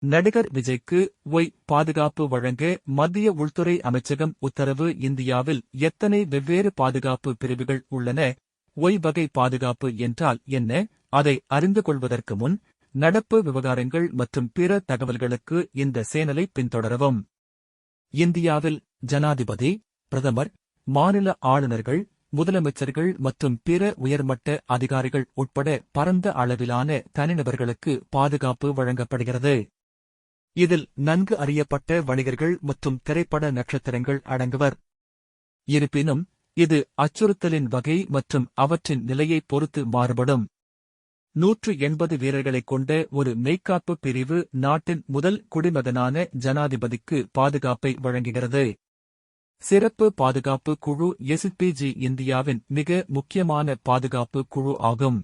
நடிகர் விஜய்க்கு ஒய் பாதுகாப்பு வழங்க மத்திய உள்துறை அமைச்சகம் உத்தரவு. இந்தியாவில் எத்தனை வெவ்வேறு பாதுகாப்பு பிரிவுகள் உள்ளன? ஒய் வகை பாதுகாப்பு என்றால் என்ன? அதை அறிந்து கொள்வதற்கு முன் நடப்பு விவகாரங்கள் மற்றும் பிற தகவல்களுக்கு இந்த சேனலை பின்தொடரவும். இந்தியாவில் ஜனாதிபதி, பிரதமர், மாநில ஆளுநர்கள், முதலமைச்சர்கள் மற்றும் பிற உயர்மட்ட அதிகாரிகள் உட்பட பரந்த அளவிலான தனிநபர்களுக்கு பாதுகாப்பு வழங்கப்படுகிறது. இதில் நன்கு அறியப்பட்ட வணிகர்கள் மற்றும் திரைப்பட நட்சத்திரங்கள் அடங்குவர். இருப்பினும் இது அச்சுறுத்தலின் வகை மற்றும் அவற்றின் நிலையை பொறுத்து மாறுபடும். 180 வீரர்களைக் கொண்ட ஒரு மெய்க்காப்பு பிரிவு நாட்டின் முதல் குடிமகனான ஜனாதிபதிக்கு பாதுகாப்பை வழங்குகிறது. சிறப்பு பாதுகாப்பு குழு எஸ்பிஜி இந்தியாவின் மிக முக்கியமான பாதுகாப்பு குழு ஆகும்.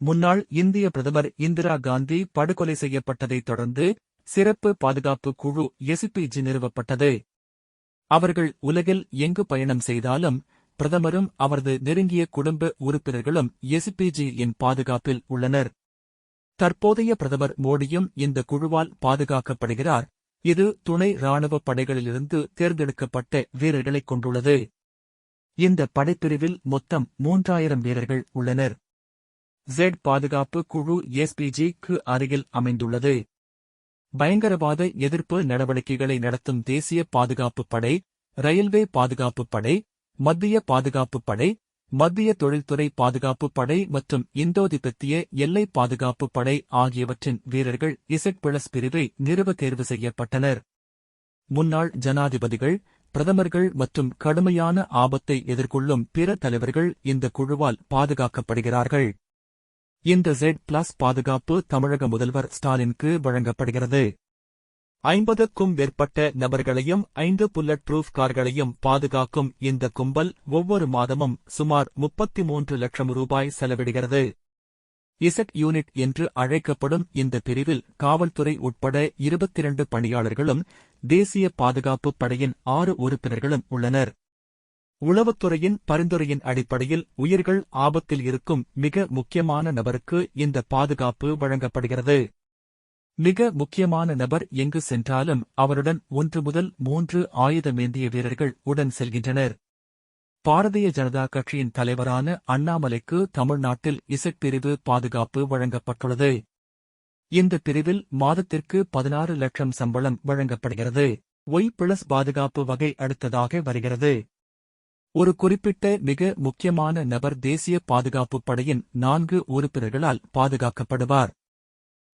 முன்னாள் இந்திய பிரதமர் இந்திரா காந்தி படுகொலை செய்யப்பட்டதைத் தொடர்ந்து சிறப்பு பாதுகாப்பு குழு எஸ்பிஜி நிறுவப்பட்டது. அவர்கள் உலகில் எங்கு பயணம் செய்தாலும் பிரதமரும் அவரது நெருங்கிய குடும்ப உறுப்பினர்களும் எஸ்பிஜி-இன் பாதுகாப்பில் உள்ளனர். தற்போதைய பிரதமர் மோடியும் இந்த குழுவால் பாதுகாக்கப்படுகிறார். இது துணை ராணுவப் படைகளிலிருந்து தேர்ந்தெடுக்கப்பட்ட வீரர்களைக் கொண்டுள்ளது. இந்த படைப்பிரிவில் மொத்தம் 3000 வீரர்கள் உள்ளனர். Z பாதுகாப்பு குழு எஸ்பிஜி-க்கு அருகில் அமைந்துள்ளது. பயங்கரவாத எதிர்ப்பு நடவடிக்கைகளை நடத்தும் தேசிய பாதுகாப்பு படை, ரயில்வே பாதுகாப்பு படை, மத்திய பாதுகாப்பு படை, மத்திய தொழில்துறை பாதுகாப்பு படை மற்றும் இந்தோதிபெத்திய எல்லை பாதுகாப்பு படை ஆகியவற்றின் வீரர்கள் Z+ பிரிவை நிறுவ தேர்வு செய்யப்பட்டனர். முன்னாள் ஜனாதிபதிகள், பிரதமர்கள் மற்றும் கடுமையான ஆபத்தை எதிர்கொள்ளும் பிற தலைவர்கள் இந்த குழுவால் பாதுகாக்கப்படுகிறார்கள். இந்த Z+ பாதுகாப்பு தமிழக முதல்வர் ஸ்டாலினுக்கு வழங்கப்படுகிறது. 50க்கும் மேற்பட்ட நபர்களையும் 5 புல்லட் ப்ரூஃப் கார்களையும் பாதுகாக்கும் இந்த கும்பல் ஒவ்வொரு மாதமும் சுமார் 33 லட்சம் ரூபாய் செலவிடுகிறது. இசட் யூனிட் என்று அழைக்கப்படும் இந்த பிரிவில் காவல்துறை உட்பட 22 பணியாளர்களும் தேசிய பாதுகாப்பு படையின் 6 உறுப்பினர்களும் உள்ளனர். உளவுத்துறையின் பரிந்துரையின் அடிப்படையில் உயிர்கள் ஆபத்தில் இருக்கும் மிக முக்கியமான நபருக்கு இந்த பாதுகாப்பு வழங்கப்படுகிறது. மிக முக்கியமான நபர் எங்கு சென்றாலும் அவருடன் 1 முதல் 3 ஆயுதமேந்திய வீரர்கள் உடன் செல்கின்றனர். பாரதிய ஜனதா கட்சியின் தலைவரான அண்ணாமலைக்கு தமிழ்நாட்டில் இசட் பிரிவு பாதுகாப்பு வழங்கப்பட்டுள்ளது. இந்த பிரிவில் மாதத்திற்கு 16 லட்சம் சம்பளம் வழங்கப்படுகிறது. ஒய்+ பாதுகாப்பு வகை அடுத்ததாக வருகிறது. ஒரு குறிப்பிட்ட மிக முக்கியமான நபர் தேசிய பாதுகாப்பு படையின் 4 உறுப்பினர்களால் பாதுகாக்கப்படுவார்.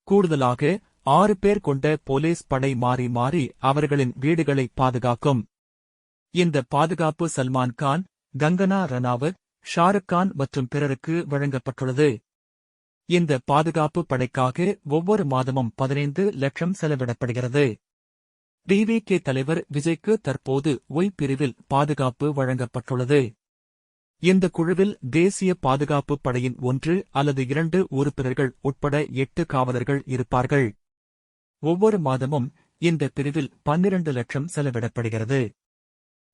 கூடுதலாக 6 பேர் கொண்ட போலீஸ் படை மாறி மாறி அவர்களின் வீடுகளை பாதுகாக்கும். இந்த பாதுகாப்பு சல்மான் கான், கங்கனா ரனாவத், ஷாருக் கான் மற்றும் பிறருக்கு வழங்கப்பட்டுள்ளது. இந்த பாதுகாப்பு படைக்காக ஒவ்வொரு மாதமும் 15 லட்சம் செலவிடப்படுகிறது. டிவிகே தலைவர் விஜய்க்கு தற்போது ஒய் பிரிவில் பாதுகாப்பு வழங்கப்பட்டுள்ளது. இந்த குழுவில் தேசிய பாதுகாப்பு படையின் 1 அல்லது 2 உறுப்பினர்கள் உட்பட 8 காவலர்கள் இருப்பார்கள். ஒவ்வொரு மாதமும் இந்த பிரிவில் 12 லட்சம் செலவிடப்படுகிறது.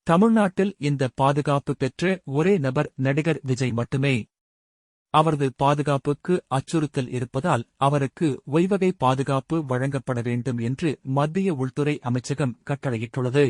தமிழ்நாட்டில் இந்த பாதுகாப்பு பெற்ற ஒரே நபர் நடிகர் விஜய் மட்டுமே. அவரது பாதுகாப்புக்கு அச்சுறுத்தல் இருப்பதால் அவருக்கு ஒய்வகை பாதுகாப்பு வழங்கப்பட வேண்டும் என்று மத்திய உள்துறை அமைச்சகம் கட்டளையிட்டுள்ளது.